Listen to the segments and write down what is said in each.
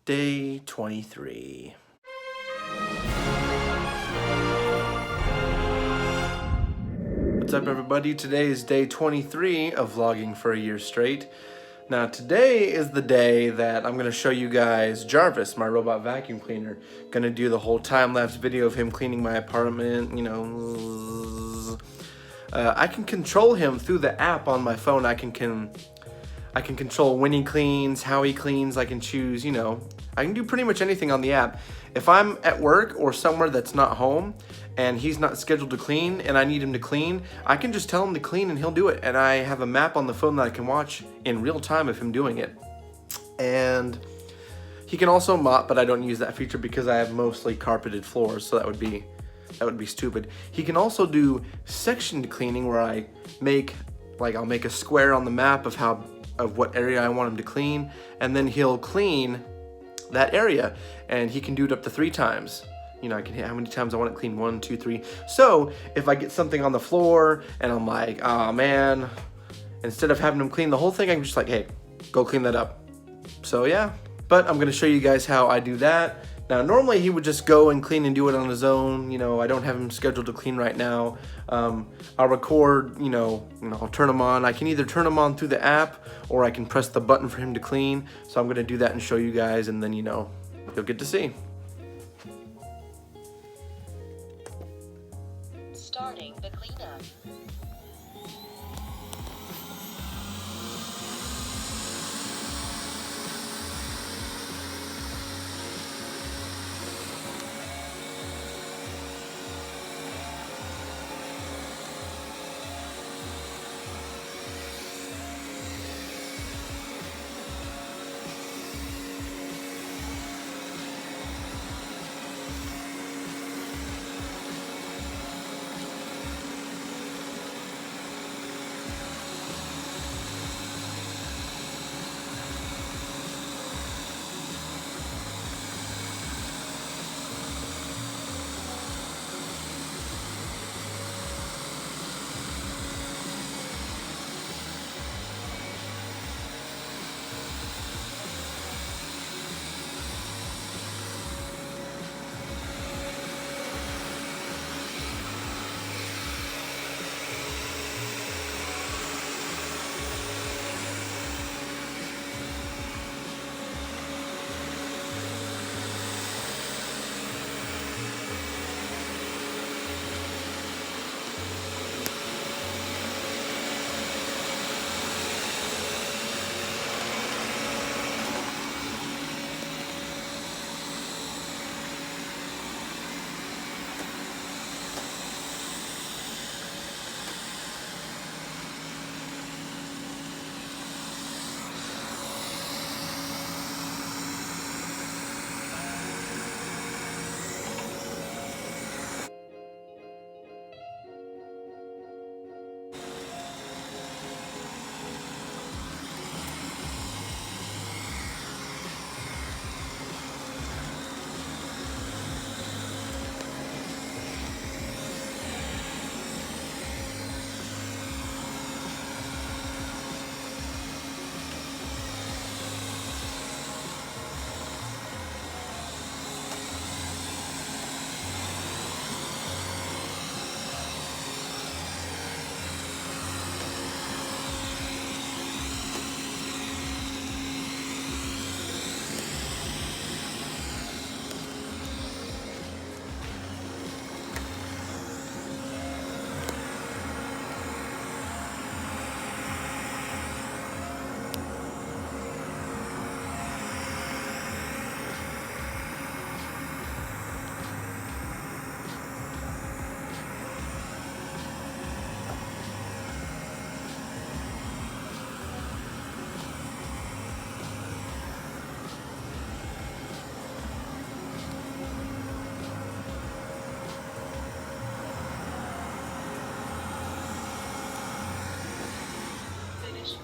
Day 23. What's up, everybody? Today is day 23 of vlogging for a year straight. Now today is the day that I'm going to show you guys Jarvis, my robot vacuum cleaner. Gonna do the whole time-lapse video of him cleaning my apartment, you know. I can control him through the app on my phone. I can control when he cleans, how he cleans. I can choose, you know, I can do pretty much anything on the app. If I'm at work or somewhere that's not home and he's not scheduled to clean and I need him to clean, I can just tell him to clean and he'll do it. And I have a map on the phone that I can watch in real time of him doing it. And he can also mop, but I don't use that feature because I have mostly carpeted floors, so that would be stupid. He can also do sectioned cleaning where I make, I'll make a square on the map of what area I want him to clean, and then he'll clean that area, and he can do it up to 3 times. You know, I can hit how many times I want it clean, 1, 2, 3. So if I get something on the floor and I'm like, oh man, instead of having him clean the whole thing, I'm just like, hey, go clean that up. So yeah, but I'm gonna show you guys how I do that. Now, normally he would just go and clean and do it on his own. You know, I don't have him scheduled to clean right now. I'll record, you know, I'll turn him on. I can either turn him on through the app or I can press the button for him to clean. So I'm gonna do that and show you guys, and then, you know, you'll get to see. Starting the cleanup.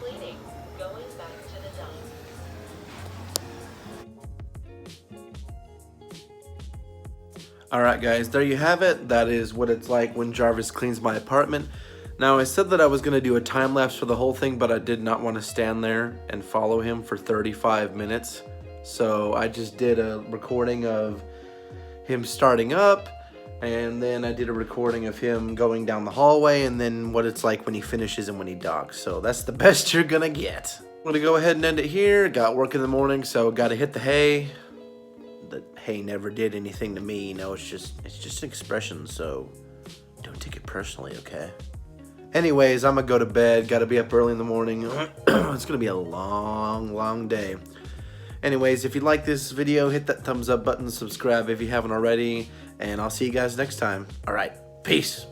Cleaning, going back to the dump. Alright guys, there you have it. That is what it's like when Jarvis cleans my apartment. Now, I said that I was going to do a time lapse for the whole thing, but I did not want to stand there and follow him for 35 minutes. So I just did a recording of him starting up, and then I did a recording of him going down the hallway, and then what it's like when he finishes and when he docks. So that's the best you're gonna get. I'm gonna go ahead and end it here. Got work in the morning, so gotta hit the hay. The hay never did anything to me, you know, it's just an expression, so don't take it personally, okay? Anyways, I'm gonna go to bed, gotta be up early in the morning. It's gonna be a long day. Anyways, if you like this video, hit that thumbs up button, subscribe if you haven't already, and I'll see you guys next time. All right, peace.